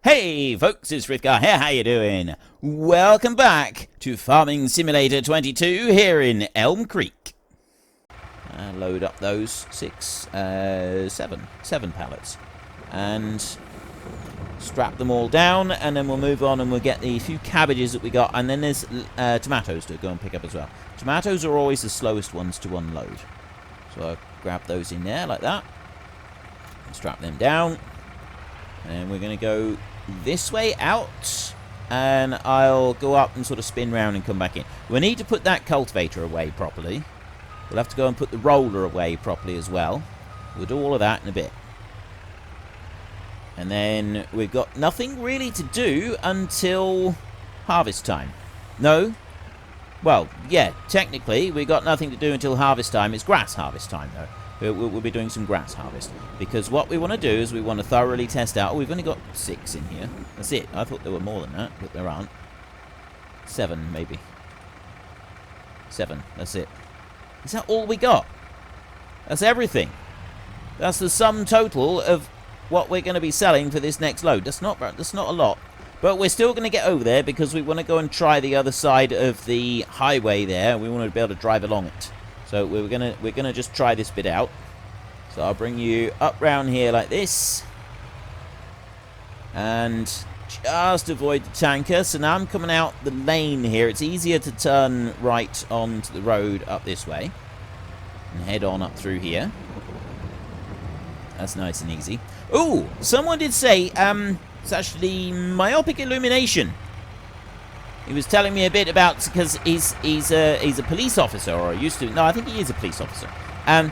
Hey folks, it's Frithgar here, how you doing? Welcome back to Farming Simulator 22 here in Elm Creek. Load up those seven pallets and strap them all down, and then we'll move on and we'll get the few cabbages that we got, and then there's tomatoes to go and pick up as well. Tomatoes are always the slowest ones to unload. So I'll grab those in there like that and strap them down. And we're going to go this way out, and I'll go up and sort of spin round and come back in. We need to put that cultivator away properly. We'll have to go and put the roller away properly as well. We'll do all of that in a bit. And then we've got nothing really to do until harvest time. No? Well, yeah, technically we've got nothing to do until harvest time. It's grass harvest time, though. We'll be doing some grass harvest, because what we want to do is we want to thoroughly test out. Oh, we've only got 6 in here. That's it. I thought there were more than that, but there aren't. 7, maybe. 7. That's it. Is that all we got? That's everything. That's the sum total of what we're going to be selling for this next load. That's not a lot. But we're still going to get over there because we want to go and try the other side of the highway there. We want to be able to drive along it. So we're gonna just try this bit out. So I'll bring you up round here like this, and just avoid the tanker. So now I'm coming out the lane here. It's easier to turn right onto the road up this way and head on up through here. That's nice and easy. Ooh, someone did say it's actually myopic illumination. He was telling me a bit about, because he's a police officer, or used to. No, I think he is a police officer, and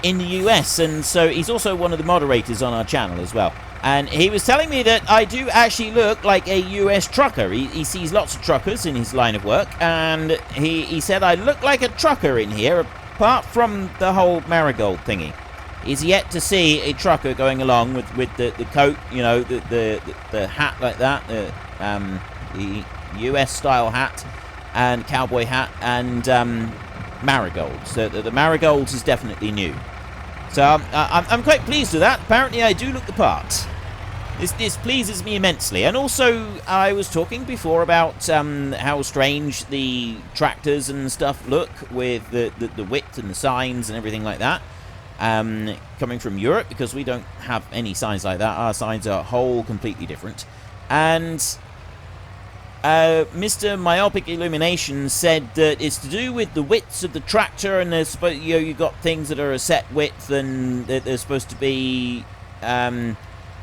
in the US, and so he's also one of the moderators on our channel as well. And he was telling me that I do actually look like a US trucker. He sees lots of truckers in his line of work, and he said I look like a trucker in here, apart from the whole marigold thingy. He's yet to see a trucker going along with the coat, you know, the hat like that, the US-style hat and cowboy hat and marigolds. So the marigolds is definitely new. So I'm quite pleased with that. Apparently I do look the part. This pleases me immensely. And also I was talking before about how strange the tractors and stuff look with the width and the signs and everything like that. Coming from Europe, because we don't have any signs like that. Our signs are whole completely different. And Mr. Myopic Illumination said that it's to do with the widths of the tractor, and there's you've got things that are a set width, and they're supposed to be. I'm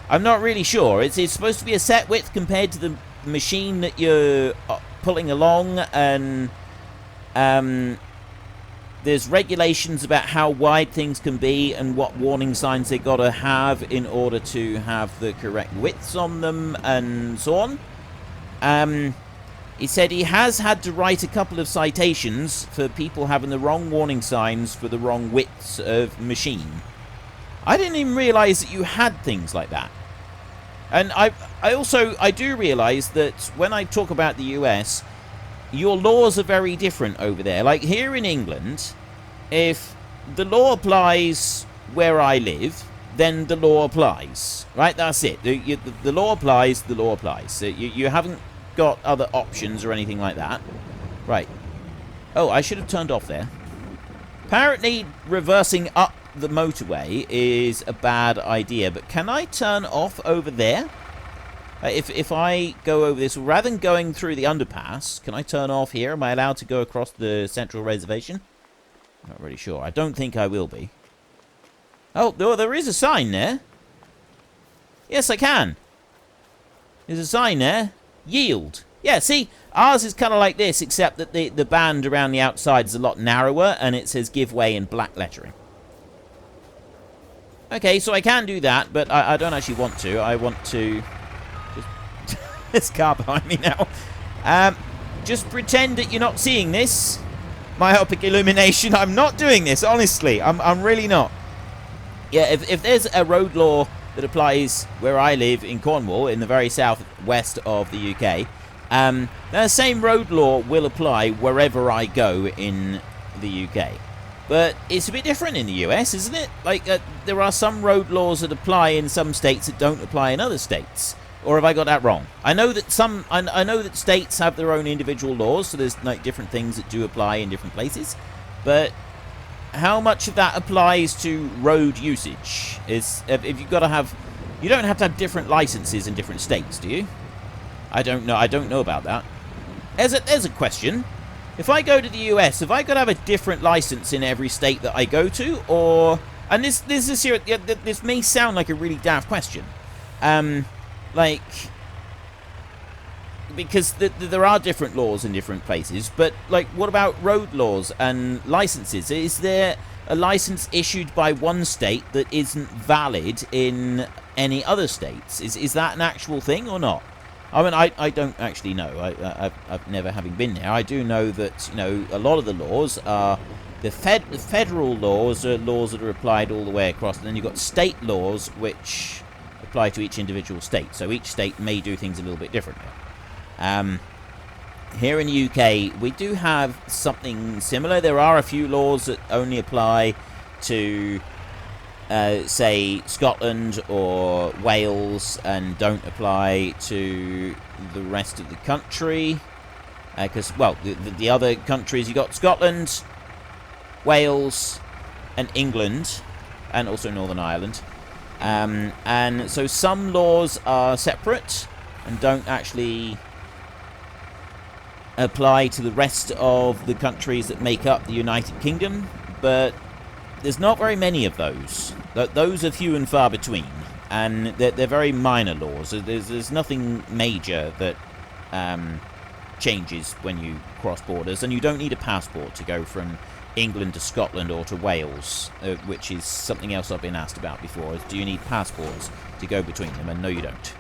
not really sure. It's supposed to be a set width compared to the machine that you're pulling along, and there's regulations about how wide things can be and what warning signs they got to have in order to have the correct widths on them, and so on. He said he has had to write a couple of citations for people having the wrong warning signs for the wrong widths of machine. I didn't even realise that you had things like that. And I do realise that when I talk about the US, your laws are very different over there. Like here in England, if the law applies where I live, then the law applies. Right? That's it. The law applies, the law applies. So you haven't got other options or anything like that. Right. Oh, I should have turned off there. Apparently, reversing up the motorway is a bad idea, but can I turn off over there? If I go over this, rather than going through the underpass, can I turn off here? Am I allowed to go across the central reservation? Not really sure. I don't think I will be. Oh, there is a sign there. Yes, I can. There's a sign there. Yield. Yeah, see, ours is kind of like this, except that the band around the outside is a lot narrower, and it says give way in black lettering. Okay, so I can do that, but I don't actually want to. I want to... Just this car behind me now. Just pretend that you're not seeing this. Myopic illumination. I'm not doing this, honestly. I'm really not. Yeah, if there's a road law that applies where I live in Cornwall, in the very southwest of the UK, the same road law will apply wherever I go in the UK. But it's a bit different in the US, isn't it? Like, there are some road laws that apply in some states that don't apply in other states. Or have I got that wrong? I know that I know that states have their own individual laws, so there's like different things that do apply in different places. But how much of that applies to road usage? If you've got to have, you don't have to have different licenses in different states, do you? I don't know. I don't know about that. There's a question. If I go to the US, have I got to have a different license in every state that I go to, or? And this may sound like a really daft question. Like, because there are different laws in different places, but, like, what about road laws and licenses? Is there a license issued by one state that isn't valid in any other states? Is that an actual thing or not? I mean, I don't actually know. I've never having been there. I do know that, you know, a lot of the laws are... The federal laws are laws that are applied all the way across, and then you've got state laws which apply to each individual state. So each state may do things a little bit differently. Here in the UK, we do have something similar. There are a few laws that only apply to, say, Scotland or Wales, and don't apply to the rest of the country. Because, well, the other countries, you got Scotland, Wales, and England, and also Northern Ireland. And so some laws are separate and don't actually apply to the rest of the countries that make up the United Kingdom, but there's not very many of those. Those are few and far between, and they're very minor laws. There's nothing major that changes when you cross borders, and you don't need a passport to go from England to Scotland or to Wales, which is something else I've been asked about before, is do you need passports to go between them? And no, you don't.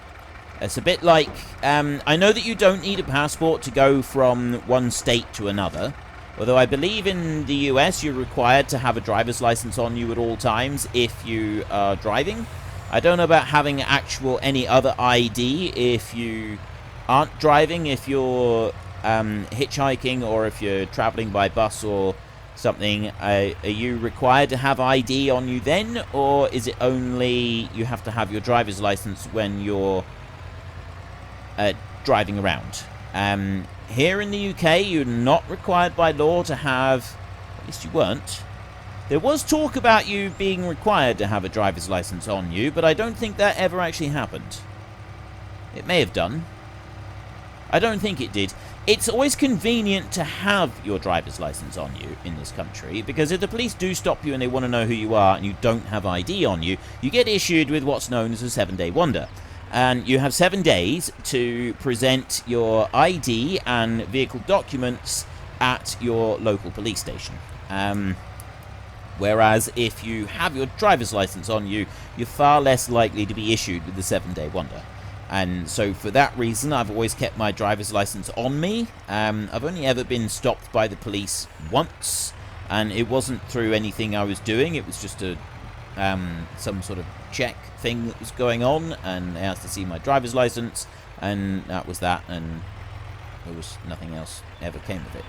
It's a bit like, I know that you don't need a passport to go from one state to another, although I believe in the US you're required to have a driver's license on you at all times if you are driving. I don't know about having any other ID if you aren't driving, if you're hitchhiking, or if you're traveling by bus or something. Are you required to have ID on you then, or is it only you have to have your driver's license when you're driving around? Here in the UK, you're not required by law to have, at least you weren't. There was talk about you being required to have a driver's license on you, but I don't think that ever actually happened. It may have done. I don't think it did. It's always convenient to have your driver's license on you in this country, because if the police do stop you and they want to know who you are and you don't have ID on you, you get issued with what's known as a 7-day wonder. And you have 7 days to present your ID and vehicle documents at your local police station. Whereas if you have your driver's license on you, you're far less likely to be issued with the 7-day wonder. And so for that reason, I've always kept my driver's license on me. I've only ever been stopped by the police once, and it wasn't through anything I was doing. It was just some sort of check thing that was going on, and they asked to see my driver's license, and that was that, and there was nothing else ever came of it.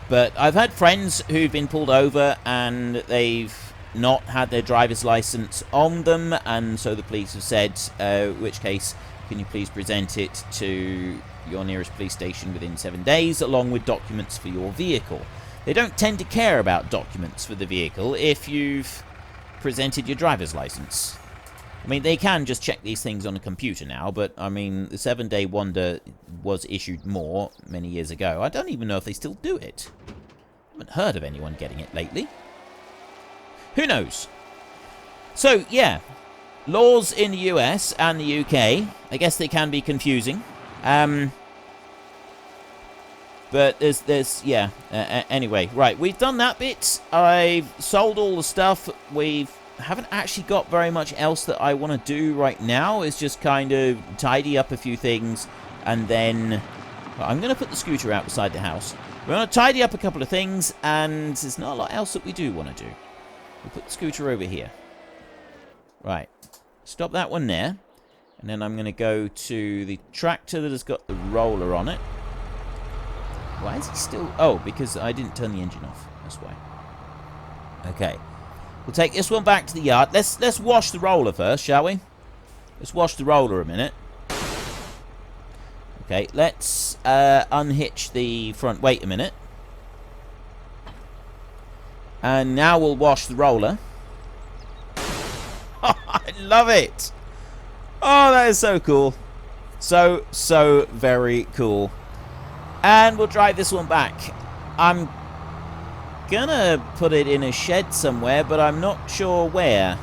But I've had friends who've been pulled over, and they've not had their driver's license on them, and so the police have said, which case, can you please present it to your nearest police station within 7 days, along with documents for your vehicle. They don't tend to care about documents for the vehicle if you've presented your driver's license. I mean, they can just check these things on a computer now, but, I mean, the 7-day wonder was issued many years ago. I don't even know if they still do it. I haven't heard of anyone getting it lately. Who knows? So, yeah. Laws in the US and the UK. I guess they can be confusing. But there's yeah. Anyway, right. We've done that bit. I've sold all the stuff. We haven't actually got very much else that I want to do right now. It's just kind of tidy up a few things. And then I'm going to put the scooter out beside the house. We're going to tidy up a couple of things. And there's not a lot else that we do want to do. We'll put the scooter over here. Right. Stop that one there. And then I'm going to go to the tractor that has got the roller on it. Why is he still... Oh, because I didn't turn the engine off. That's why. Okay. We'll take this one back to the yard. Let's wash the roller first, shall we? Let's wash the roller a minute. Okay, let's unhitch the front. Wait a minute. And now we'll wash the roller. Oh, I love it. Oh, that is so cool. So very cool. And we'll drive this one back. I'm gonna put it in a shed somewhere, but I'm not sure where.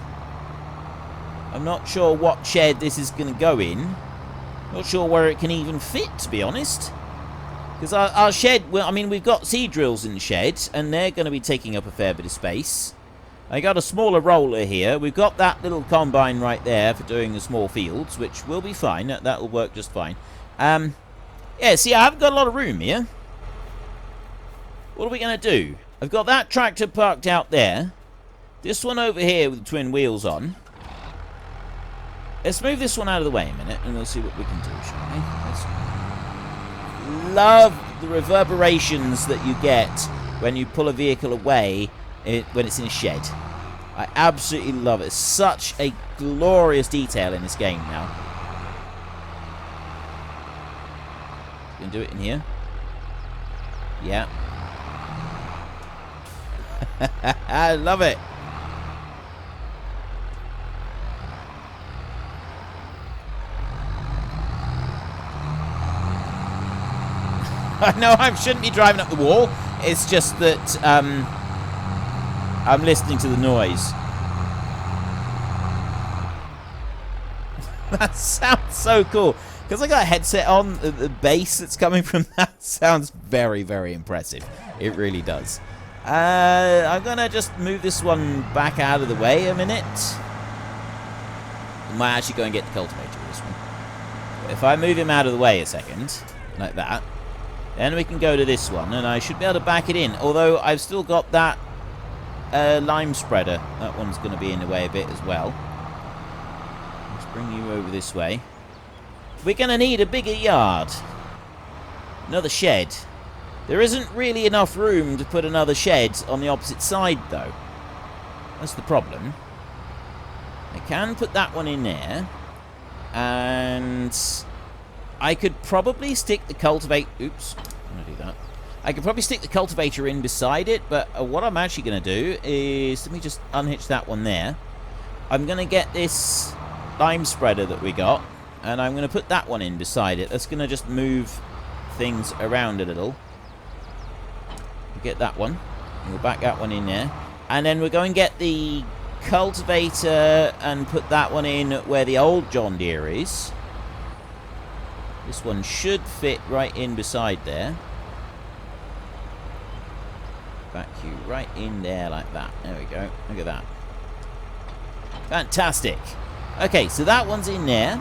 I'm not sure what shed this is gonna go in. Not sure where it can even fit, to be honest. Because our shed, well, I mean, we've got seed drills in the shed, and they're going to be taking up a fair bit of space. I got a smaller roller here. We've got that little combine right there for doing the small fields, which will be fine. That'll work just fine. Yeah, see, I haven't got a lot of room here. What are we going to do? I've got that tractor parked out there. This one over here with the twin wheels on. Let's move this one out of the way a minute, and we'll see what we can do, shall we? Let's love the reverberations that you get when you pull a vehicle away when it's in a shed. I absolutely love it. It's such a glorious detail in this game now. You can do it in here. Yeah. I love it. I know I shouldn't be driving up the wall. It's just that I'm listening to the noise. That sounds so cool. Because I got a headset on, the bass that's coming from that sounds very, very impressive. It really does. I'm going to just move this one back out of the way a minute. I might actually go and get the cultivator with this one. If I move him out of the way a second, like that, then we can go to this one, and I should be able to back it in. Although I've still got that lime spreader. That one's going to be in the way a bit as well. Let's bring you over this way. We're going to need a bigger yard. Another shed. There isn't really enough room to put another shed on the opposite side, though. That's the problem. I can put that one in there. And I could probably stick the cultivator... Oops, I'm going to do that. I could probably stick the cultivator in beside it, but what I'm actually going to do is... Let me just unhitch that one there. I'm going to get this lime spreader that we got, and I'm going to put that one in beside it. That's going to just move things around a little. Get that one. We'll back that one in there. And then we're going to get the cultivator and put that one in where the old John Deere is. This one should fit right in beside there. Back you right in there like that. There we go. Look at that. Fantastic. Okay, so that one's in there.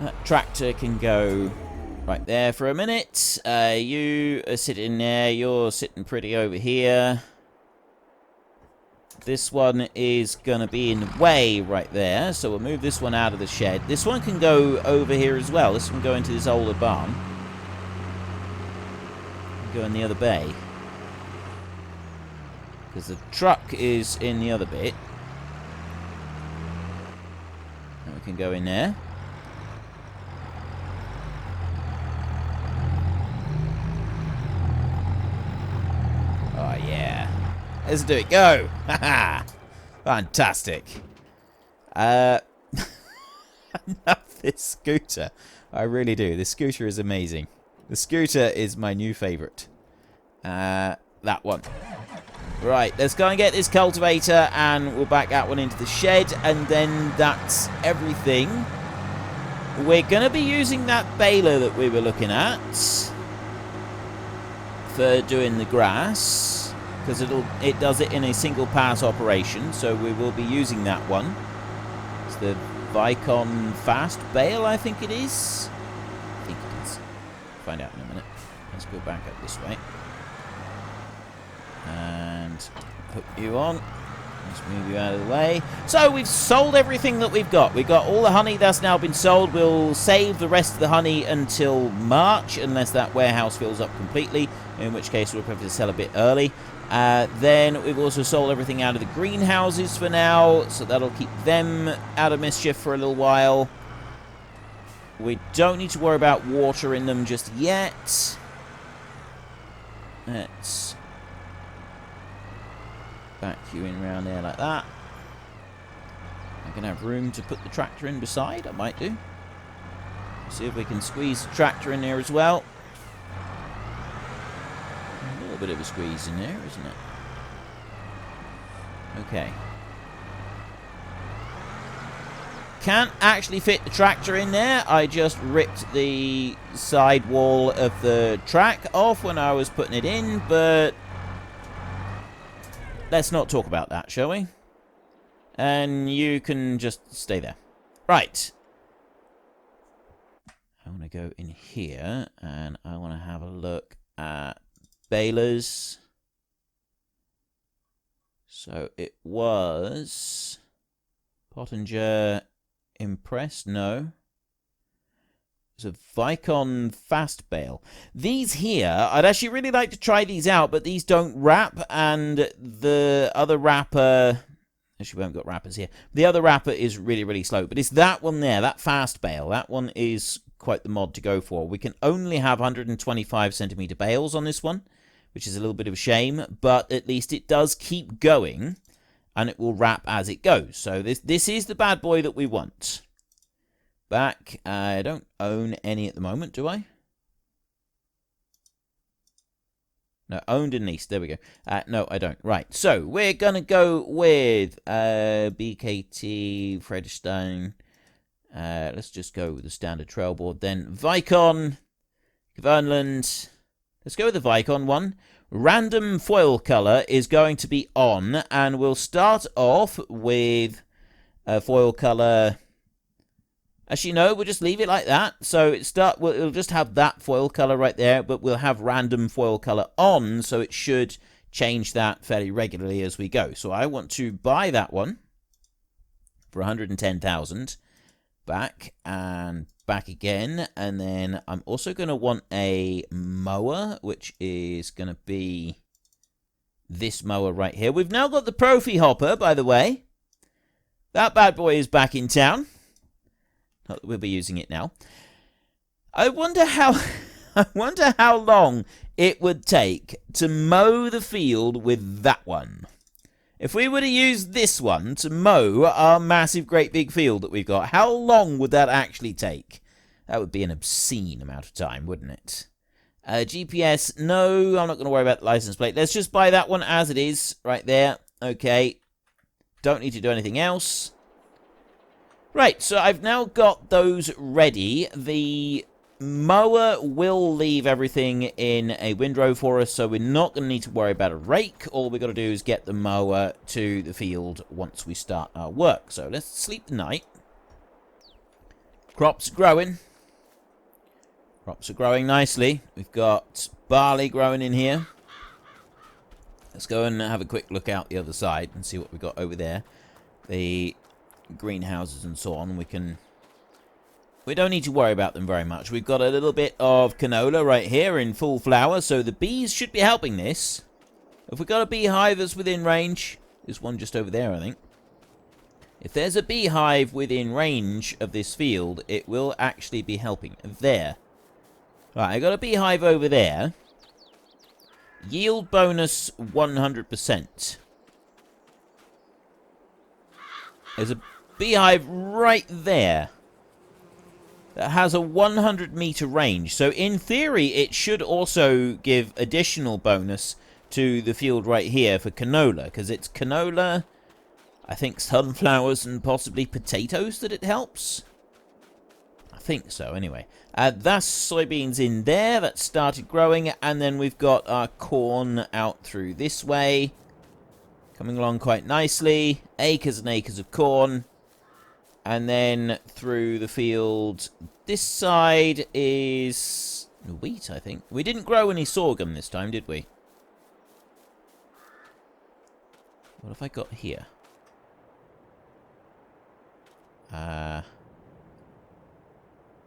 That tractor can go right there for a minute. You are sitting there. You're sitting pretty over here. This one is going to be in the way right there. So we'll move this one out of the shed. This one can go over here as well. This one can go into this older barn. Go in the other bay. Because the truck is in the other bit. And we can go in there. Oh, yeah. Let's do it. Go! Haha! Fantastic. I love this scooter. I really do. This scooter is amazing. The scooter is my new favourite. That one. Right, let's go and get this cultivator, and we'll back that one into the shed, and then that's everything. We're going to be using that baler that we were looking at for doing the grass, because it does it in a single pass operation, so we will be using that one. It's the Vicon Fast Bale, I think it is. I think it is. Find out in a minute. Let's go back up this way. And put you on. Let's move you out of the way. So we've sold everything that we've got. We've got all the honey that's now been sold. We'll save the rest of the honey until March, unless that warehouse fills up completely, in which case we'll probably sell a bit early. Then we've also sold everything out of the greenhouses for now, so that'll keep them out of mischief for a little while. We don't need to worry about water in them just yet. Let's vacuum in around there like that. I'm going to have room to put the tractor in beside. I might do. See if we can squeeze the tractor in there as well. A little bit of a squeeze in there, isn't it? Okay. Can't actually fit the tractor in there. I just ripped the side wall of the track off when I was putting it in, but let's not talk about that, shall we? And you can just stay there. Right. I want to go in here, and I want to have a look at balers. So it was Pottinger Impress, no. It's a Vicon Fast Bale. These here, I'd actually really like to try these out, but these don't wrap, and the other wrapper... Actually, we haven't got wrappers here. The other wrapper is really, really slow, but it's that one there, that Fast Bale. That one is quite the mod to go for. We can only have 125 centimeter bales on this one, which is a little bit of a shame, but at least it does keep going, and it will wrap as it goes. So this is the bad boy that we want. Back, I don't own any at the moment, do I? No, owned and leased. There we go. No, I don't. Right, so we're going to go with BKT, Fredstone. Let's just go with the standard trail board then. Vicon, Kverneland. Let's go with the Vicon one. Random foil color is going to be on, and we'll start off with a foil color. Actually, no, we'll just leave it like that. So it'll just have that foil color right there, but we'll have random foil color on, so it should change that fairly regularly as we go. So I want to buy that one for 110,000. Back and back again, and then I'm also going to want a mower, which is going to be this mower right here. We've now got the Profi Hopper, by the way. That bad boy is back in town. Not that we'll be using it now. I wonder how long it would take to mow the field with that one. If we were to use this one to mow our massive, great big field that we've got, how long would that actually take? That would be an obscene amount of time, wouldn't it? GPS, no, I'm not going to worry about the license plate. Let's just buy that one as it is, right there. Okay. Don't need to do anything else. Right, so I've now got those ready. The mower will leave everything in a windrow for us, so we're not going to need to worry about a rake. All we've got to do is get the mower to the field once we start our work. So let's sleep the night. Crops are growing. Crops are growing nicely. We've got barley growing in here. Let's go and have a quick look out the other side and see what we've got over there. The greenhouses and so on, we don't need to worry about them very much. We've got a little bit of canola right here in full flower, so the bees should be helping this. If we've got a beehive that's within range, there's one just over there, I think. If there's a beehive within range of this field, it will actually be helping. There. Right, I got a beehive over there. Yield bonus 100%. There's a beehive right there that has a 100-meter range. So in theory, it should also give additional bonus to the field right here for canola, because it's canola, I think sunflowers, and possibly potatoes that it helps. I think so, anyway. That's soybeans in there. That started growing, and then we've got our corn out through this way. Coming along quite nicely. Acres and acres of corn. And then through the field, this side is wheat, I think. We didn't grow any sorghum this time, did we? What have I got here?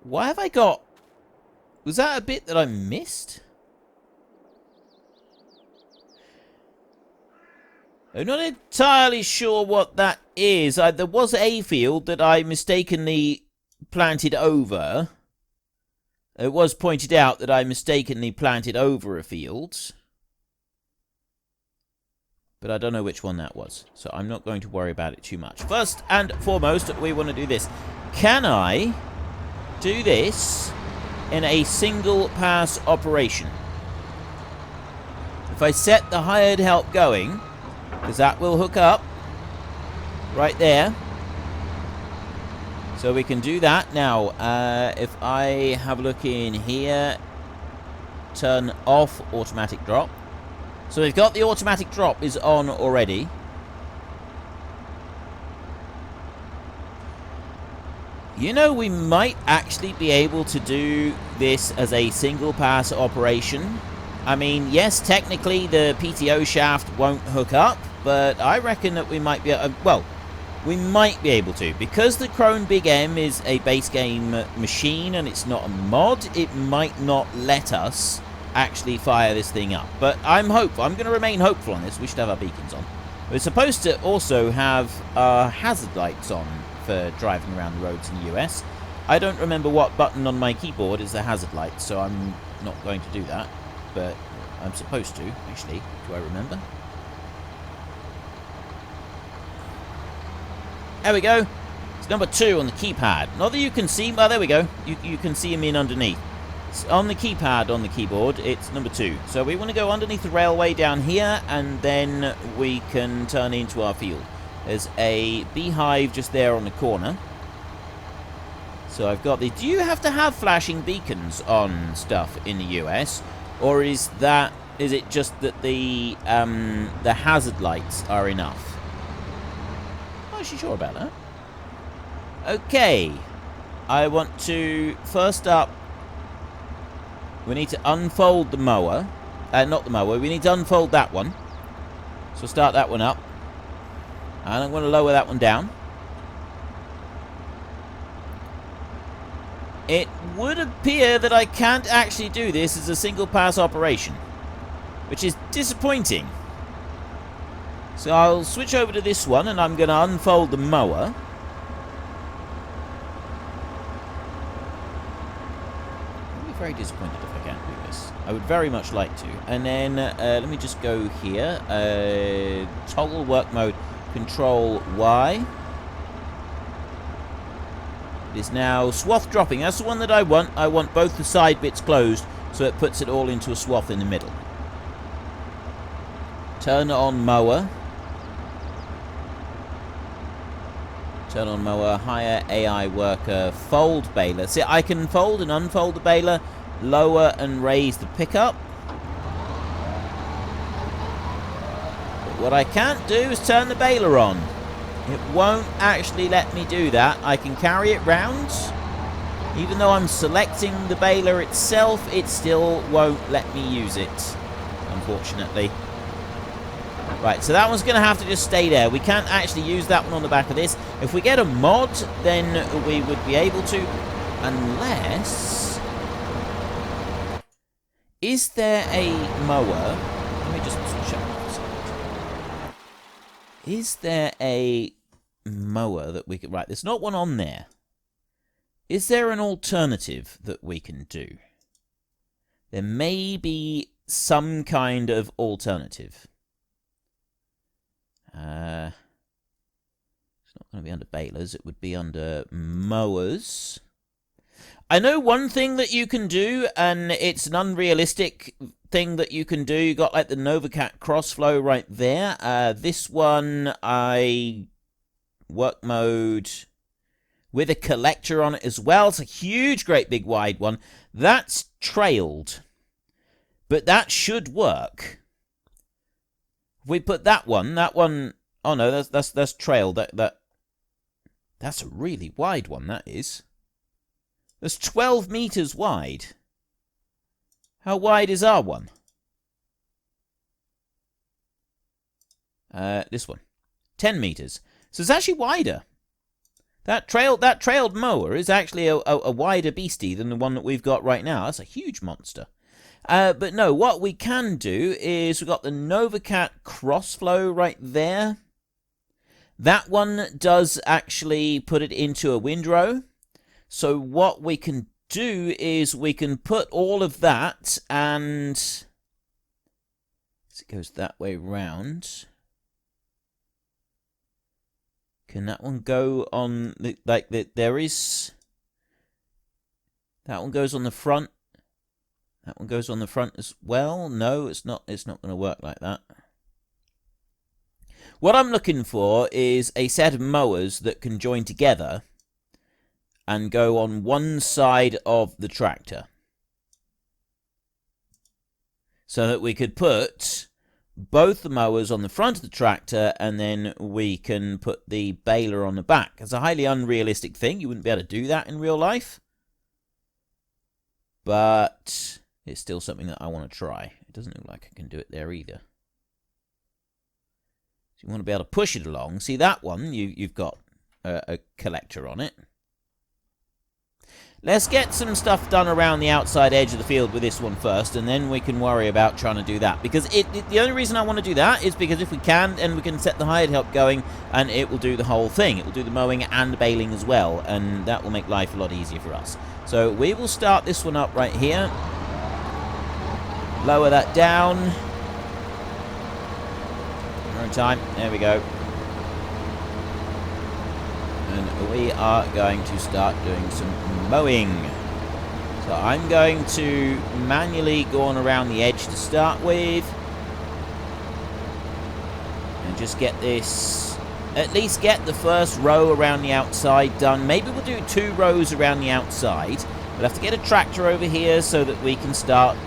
What have I got? Was that a bit that I missed? I'm not entirely sure what that is. There was a field that I mistakenly planted over. It was pointed out that I mistakenly planted over a field. But I don't know which one that was. So I'm not going to worry about it too much. First and foremost, we want to do this. Can I do this in a single pass operation? If I set the hired help going, because that will hook up right there. So we can do that. Now, if I have a look in here, turn off automatic drop. So we've got the automatic drop is on already. You know, we might actually be able to do this as a single pass operation. I mean, yes, technically the PTO shaft won't hook up, but I reckon that we might be, we might be able to. Because the Krone Big M is a base game machine and it's not a mod, it might not let us actually fire this thing up. But I'm hopeful. I'm going to remain hopeful on this. We should have our beacons on. We're supposed to also have hazard lights on for driving around the roads in the US. I don't remember what button on my keyboard is the hazard light, so I'm not going to do that. But I'm supposed to, actually. Do I remember? There we go. It's number 2 on the keypad. Not that you can see, but there we go. You can see him in underneath. It's on the keypad on the keyboard, it's number 2. So we want to go underneath the railway down here, and then we can turn into our field. There's a beehive just there on the corner. So I've got the... Do you have to have flashing beacons on stuff in the US? Or is it just that the hazard lights are enough? I'm not actually sure about that. Okay. I want to, first up, we need to unfold the mower. Not the mower, we need to unfold that one. So start that one up. And I'm going to lower that one down. It would appear that I can't actually do this as a single pass operation, which is disappointing. So I'll switch over to this one and I'm going to unfold the mower. I'll be very disappointed if I can't do this. I would very much like to. And then let me just go here. Toggle work mode, control Y. It is now swath dropping. That's the one that I want. I want both the side bits closed, so it puts it all into a swath in the middle. Turn on mower. Turn on mower. Hire AI worker. Fold baler. See, I can fold and unfold the baler, lower and raise the pickup. But what I can't do is turn the baler on. It won't actually let me do that. I can carry it round. Even though I'm selecting the baler itself, it still won't let me use it, unfortunately. Right, so that one's going to have to just stay there. We can't actually use that one on the back of this. If we get a mod, then we would be able to, unless... Is there a mower? Let me just check. Is there a mower that we could... Right, there's not one on there. Is there an alternative that we can do? There may be some kind of alternative. It's not going to be under balers. It would be under mowers. I know one thing that you can do, and it's an unrealistic thing that you can do. You got like the Novacat Crossflow right there. This one, work mode with a collector on it as well. It's a huge, great big wide one. That's trailed, but that should work. If we put that one, oh no, that's trailed. That's a really wide one. That is. That's 12 meters wide. How wide is our one? This one. 10 meters. So it's actually wider. That trailed mower is actually a wider beastie than the one that we've got right now. That's a huge monster. But no, what we can do is we've got the NovaCat Crossflow right there. That one does actually put it into a windrow. So what we can do is we can put all of that, and it goes that way round. Can that one go on there is that one goes on the front. That one goes on the front as well. No, it's not going to work like that. What I'm looking for is a set of mowers that can join together and go on one side of the tractor, so that we could put both the mowers on the front of the tractor, and then we can put the baler on the back. It's a highly unrealistic thing. You wouldn't be able to do that in real life, but it's still something that I want to try. It doesn't look like I can do it there either. So you want to be able to push it along. See, that one, you've got a collector on it. Let's get some stuff done around the outside edge of the field with this one first, and then we can worry about trying to do that. Because the only reason I want to do that is because if we can, then we can set the hired help going, and it will do the whole thing. It will do the mowing and the baling as well, and that will make life a lot easier for us. So we will start this one up right here. Lower that down. One more time. There we go. And we are going to start doing some mowing. So I'm going to manually go on around the edge to start with. And just get this, at least get the first row around the outside done. Maybe we'll do 2 rows around the outside. We'll have to get a tractor over here so that we can start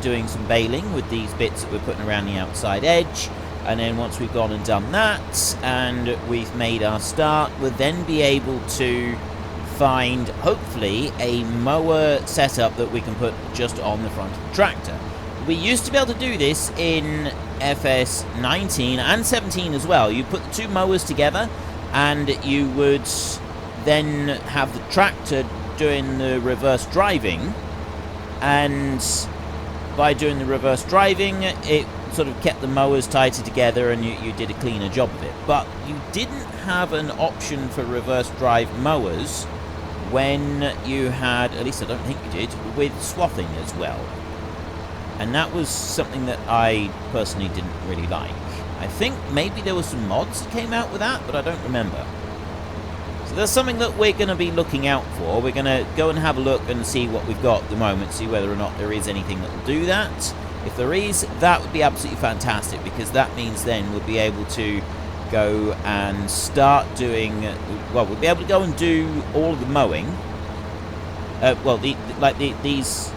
doing some baling with these bits that we're putting around the outside edge. And then once we've gone and done that, and we've made our start, we'll then be able to find, hopefully, a mower setup that we can put just on the front of the tractor. We used to be able to do this in FS19 and 17 as well. You put the 2 mowers together, and you would then have the tractor doing the reverse driving, and by doing the reverse driving, it sort of kept the mowers tighter together, and you did a cleaner job of it. But you didn't have an option for reverse drive mowers when you had, at least I don't think you did, with swathing as well. And that was something that I personally didn't really like. I think maybe there were some mods that came out with that, but I don't remember. So that's something that we're going to be looking out for. We're going to go and have a look and see what we've got at the moment, see whether or not there is anything that will do that. If there is, that would be absolutely fantastic, because that means then we'll be able to go and start doing, well, we'll be able to go and do all of the mowing. These,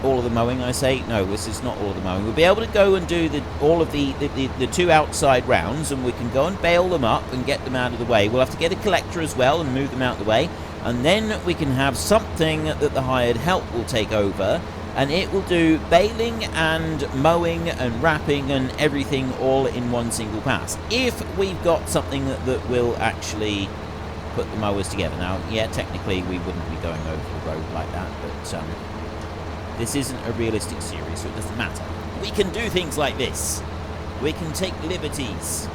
all of the mowing, I say. No, this is not all of the mowing. We'll be able to go and do all of the 2 outside rounds, and we can go and bale them up and get them out of the way. We'll have to get a collector as well and move them out of the way, and then we can have something that the hired help will take over, and it will do baling and mowing and wrapping and everything all in one single pass. If we've got something that will actually put the mowers together. Now, yeah, technically we wouldn't be going over the road like that, but this isn't a realistic series, so it doesn't matter. We can do things like this. We can take liberties.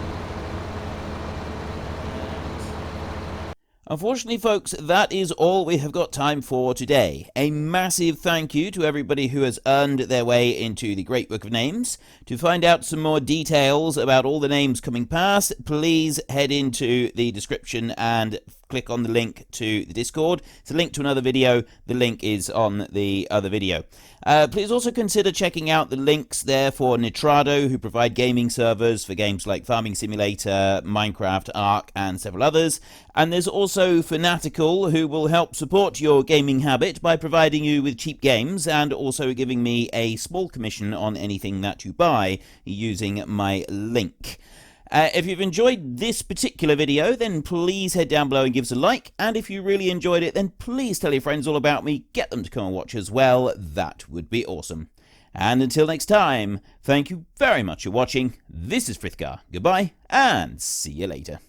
Unfortunately, folks, that is all we have got time for today. A massive thank you to everybody who has earned their way into the Great Book of Names. To find out some more details about all the names coming past, please head into the description and click on the link to the Discord. It's a link to another video. The link is on the other video. Please also consider checking out the links there for Nitrado, who provide gaming servers for games like Farming Simulator, Minecraft, Ark, and several others. And there's also Fanatical, who will help support your gaming habit by providing you with cheap games and also giving me a small commission on anything that you buy using my link. If you've enjoyed this particular video, then please head down below and give us a like. And if you really enjoyed it, then please tell your friends all about me. Get them to come and watch as well. That would be awesome. And until next time, thank you very much for watching. This is Frithgar. Goodbye, and see you later.